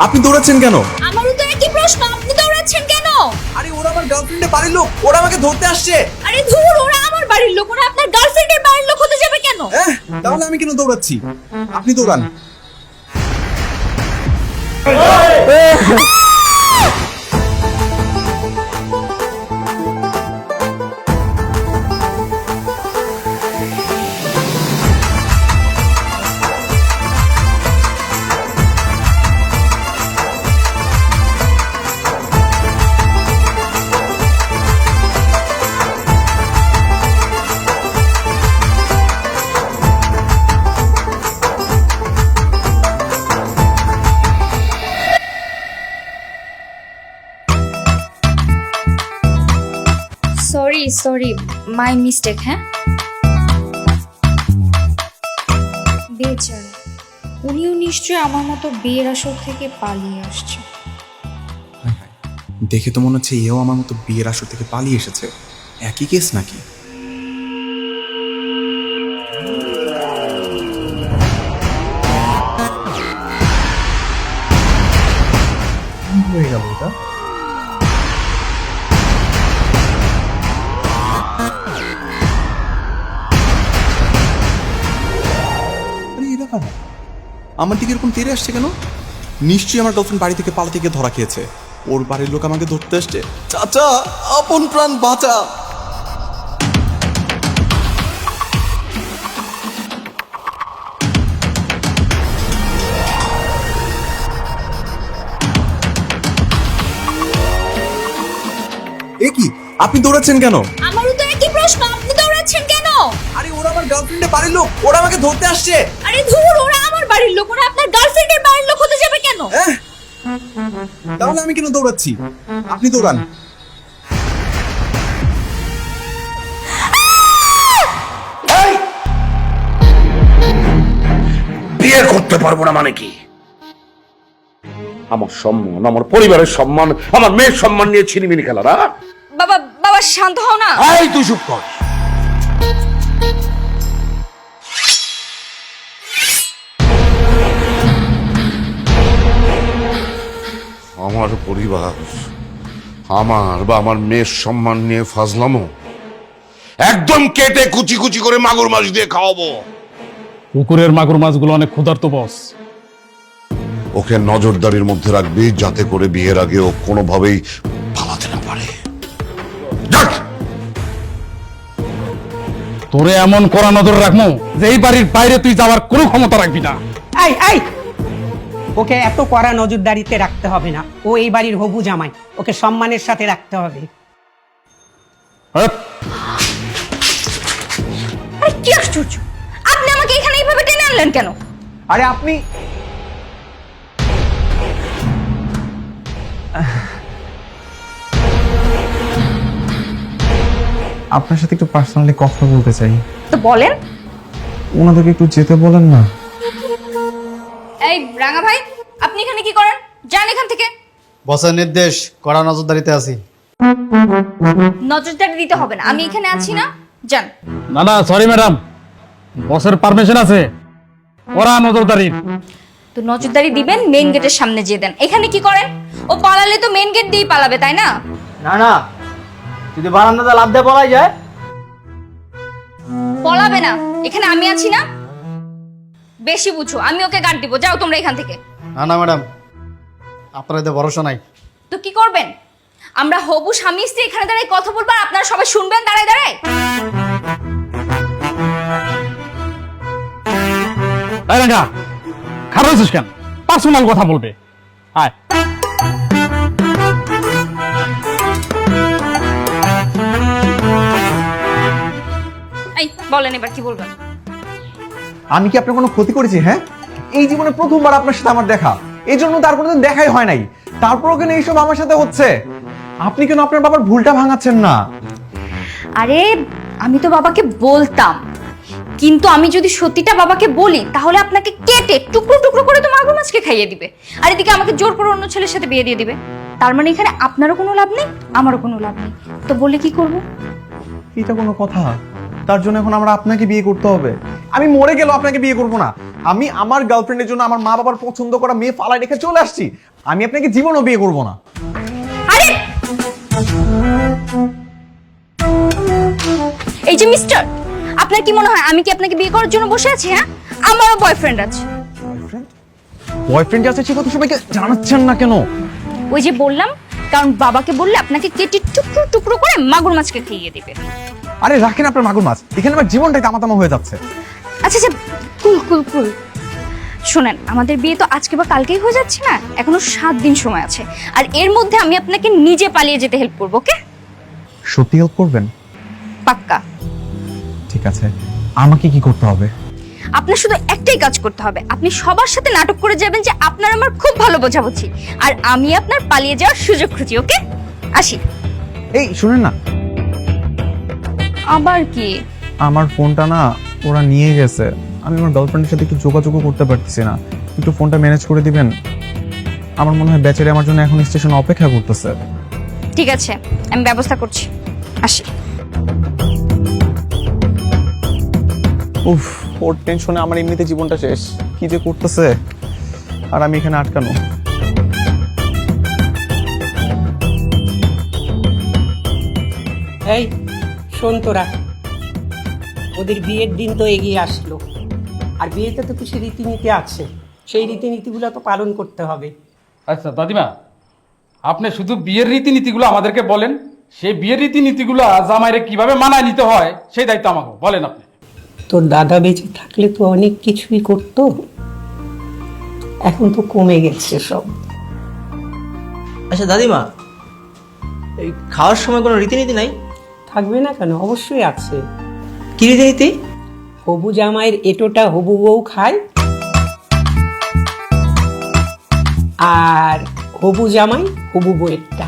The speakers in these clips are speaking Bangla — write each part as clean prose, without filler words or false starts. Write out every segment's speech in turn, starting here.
আপনি দৌড়াচ্ছেন কেন? আমারও তো একই প্রশ্ন, আপনি দৌড়াচ্ছেন কেন? আরে ওরা আমার গার্লফ্রেন্ডের বাড়ির লোক, ওরা আমাকে ধরতে আসছে। আরে ধুর, ওরা আমার বাড়ির লোক, ওরা আপনার গার্লফ্রেন্ডের বাড়ির লোক হতে যাবে কেন? তাহলে আমি কেন দৌড়াচ্ছি? আপনি দৌড়ান। Sorry, my mistake. হ্যাঁ, বেচারা, উনিও নিশ্চয়ই আমার মতো বিয়ের আসর থেকে পালিয়ে আসছে। দেখে তো মনে হচ্ছে এও আমার মতো বিয়ের আসর থেকে পালিয়ে এসেছে। একই কেস নাকি? হয়ে গেল এটা। আমার দিকে এরকম তেড়ে আসছে কেন? নিশ্চয়ই আমার গার্লফ্রেন্ড বাড়ি থেকে পালা থেকে ধরা খেয়েছে। ওর বাড়ির লোক আমাকে ধরতে আসছে। চাচা, আপন প্রাণ বাঁচা। এ কি, আপনি দৌড়াচ্ছেন কেন? আমারও তো একই প্রশ্ন, আপনি দৌড়াচ্ছেন কেন? আরে ওরা আমার গার্লফ্রেন্ডের বাড়ির লোক, ওরা আমাকে ধরতে আসছে। আরে ধুর, ওরা আমার বাড়ির লোক, ওরা আপনার গার্লফ্রেন্ডের বাড়ির লোক হতে যাবে কেন? তাহলে আমি কেন দৌড়াচ্ছি? আপনি দৌড়ান। বিয়ে করতে পারবো না মানে কি? আমার সম্মান, আমার পরিবারের সম্মান, আমার মেয়ের সম্মান নিয়ে ছিনিমিনি খেলা না? বাবা বাবা শান্ত হও না। এই তুই চুপ কর। আমার পরিবার, আমার বা আমার মেয়ের সম্মান নিয়ে ফাজলামো একদম কেটে কুচি কুচি করে মাগুর মাছ দিয়ে খাওয়াবো। পুকুরের মাগুর মাছগুলো অনেক ক্ষুধার্ত বস। ওকে নজরদারির মধ্যে রাখবি যাতে করে বিয়ের আগে ও কোনোভাবেই পালাতে না পারে। তোরে এমন কড়া নজর রাখবো যে এই বাড়ির বাইরে তুই যাওয়ার কোনো ক্ষমতা রাখবি না। এই এই, ওকে এত কড়া নজরদারিতে রাখতে হবে না। ও এই বাড়ির হবু জামাই, ওকে সম্মানের সাথে রাখতে হবে। আরে কি আশ্চর্য, আপনি আমাকে এখানে এইভাবে টেনে আনলেন কেন? আরে আপনি আপনার সাথে একটু পার্সোনালি কথা বলতে চাই। তো বলেন। ওনাদেরকে একটু যেতে বলেন না। এই রাঙা ভাই, আপনি এখানে কি করেন? যান এখান থেকে। বসের নির্দেশ, কড়া নজরদারিতে আছি। নজরদারি দিতে হবে না, আমি এখানে আছি না। যান। না না, সরি ম্যাডাম, বসের পারমিশন আছে। ওরা নজরদারি। তো নজরদারি দিবেন মেইন গেটের সামনে যেয়ে দেন। এখানে কি করেন? ও পালালে তো মেইন গেট দিয়েই পালাবে, তাই না? না না, যদি বারান্দাতে লাফ দিয়ে পলাই যায়। পলাবে না, এখানে আমি আছি না। বেশি বুঝো, আমি ওকে গার্ড দিব। যাও তোমরা এখান থেকে। না না ম্যাডাম, আপনার এতে ভরসা নাই। তো কি করবেন? আমরা হবু স্বামী স্ত্রী এখানে দাঁড়ায় কথা বলবো আর আপনারা সবাই শুনবেন দাঁড়ায় দাঁড়ায়। তাই না, খারাপ আছিস কেন? পার্সোনাল কথা বলবে। আয়। এই বলেন, এবার কি বলবেন? আমি কি আপনার কোনো ক্ষতি করেছি? হ্যাঁ, এই জীবনে প্রথমবার আপনার সাথে আমার দেখা, এই জন্য তার কোনোদিন দেখাই হয় নাই। তারপরও কেন এইসব আমার সাথে হচ্ছে? আপনি কেন আপনার বাবার ভুলটা ভাঙাচ্ছেন না? আরে আমি তো বাবাকে বলতাম, কিন্তু আমি যদি সত্যিটা বাবাকে বলি তাহলে আপনাকে কেটে টুকরো টুকরো করে তো মাগুর মাছকে খাইয়ে দিবে, আর এদিকে আমাকে জোর করে অন্য ছেলের সাথে বিয়ে দিয়ে দিবে। তার মানে এখানে আপনারও কোনো লাভ নেই, আমারও কোনো লাভ নেই। তো বলে কি করব? এটা কোনো কথা? তার জন্য এখন আমরা আপনাকে বিয়ে করতে হবে? আমি মরে গেলেও আপনাকে বিয়ে করবো না। আমি আমার গার্লফ্রেন্ডের জন্য আমার মা বাবার পছন্দ করা মেয়ে ফালায় রেখে চলে আসছি। আমি আপনাকে জীবনও বিয়ে করবো না। আরে এই যে মিস্টার, আপনার কি মনে হয় আমি কি আপনাকে বিয়ে করার জন্য বসে আছি? হ্যাঁ, আমারও বয়ফ্রেন্ড আছে। বয়ফ্রেন্ড আছে সে কথা সবাইকে জানাচ্ছেন না কেন? ওই যে বললাম, কারণ বাবাকে বললে আপনাকে কেটে টুকরো টুকরো করে মাগুর মাছকে খাইয়ে দিবে। আরে রাখেন আপনার মাগুর মাছ, এখানে আমার জীবনটাই তামাতামা হয়ে যাচ্ছে। আচ্ছা আচ্ছা, কুল কুল কুল। শোনেন, আমাদের বিয়ে তো আজকে বা কালকেই হয়ে যাচ্ছে না, এখনো 7 দিন সময় আছে। আর এর মধ্যে আমি আপনাকে নিজে পালিয়ে যেতে হেল্প করবো, ওকে? সত্যি হেল্প করবেন? পাক্কা। ঠিক আছে, আমাকে কি করতে হবে? আপনার শুধু একটাই কাজ করতে হবে, আপনি সবার সাথে নাটক করে যাবেন যে আপনার আমার খুব ভালো বোঝাবুঝি, আর আমি আপনার পালিয়ে যাওয়ার সুযোগ খুঁজি, ওকে? আসি। এই শুনেন না, আবার কি? আমার ফোনটা না ওরা নিয়ে গেছে। আমি আমার গার্লফ্রেন্ডের সাথে একটু যোগাযোগও করতে পারতেছি না। একটু ফোনটা ম্যানেজ করে দিবেন? আমার মনে হয় বেচারি আমার জন্য এখন স্টেশনে অপেক্ষা করতেছে। ঠিক আছে, আমি ব্যবস্থা করছি, আসি। উফ, ওর টেনশনে আমার এমনিতে জীবনটা শেষ। কি যে করতেছে, আর আমি এখানে আটকানো। এই শোন তোরা, ওদের বিয়ের দিন তো এগিয়ে আসলো, আর বিয়েতে তো কিছু রীতিনীতি আছে, সেই রীতিনীতিগুলো তো পালন করতে হবে। আচ্ছা দাদিমা, আপনি শুধু বিয়ের রীতিনীতিগুলো আমাদেরকে বলেন, সেই বিয়ের রীতিনীতিগুলো জামাইরে কিভাবে মানায় নিতে হয় সেই দায়িত্ব আমাকে বলেন আপনি। তোর দাদা বেঁচে থাকলে তো অনেক কিছুই করতো, এখন তো কমে গেছে সব। আচ্ছা দাদিমা, এই খাওয়ার সময় কোনো রীতিনীতি নাই? থাকবে না কেন, অবশ্যই আছে। কি রীতিনীতি? হবু জামাইয়ের এটোটা হবু বউ খায়, আর হবু জামাই হবু বউয়েরটা।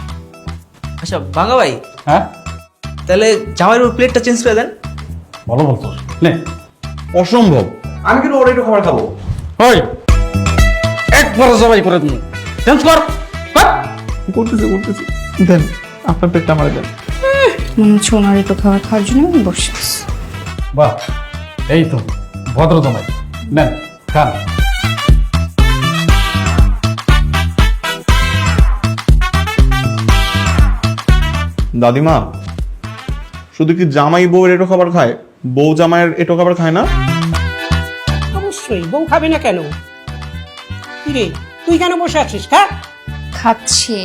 আচ্ছা ভাঙা ভাই, হ্যাঁ তাহলে জামাইয়ের উপর প্লেটটা চেঞ্জ করে দেন। বলো বলতো নে। অসম্ভব, আমি কেন ওর একটু খাবার খাবো? ওই একবার সবাই করে দিন, চেঞ্জ কর। করতেছি দেন, আপনার পেটটা আমার দেন। মনে হচ্ছে ওনার একটু খাবার খাওয়ার জন্য আমি বসে আছি। বাহ, এই তো ভদ্র জামাই, নেন খান। দাদিমা, শুধু কি জামাই বউয়ের এটো খাবার খায়, বউ জামাইয়ের এটো খাবার খায় না? অবশ্যই, বউ খাবে না কেন? কিরে তুই কেন বসে আছিস? খা। খাচ্ছি।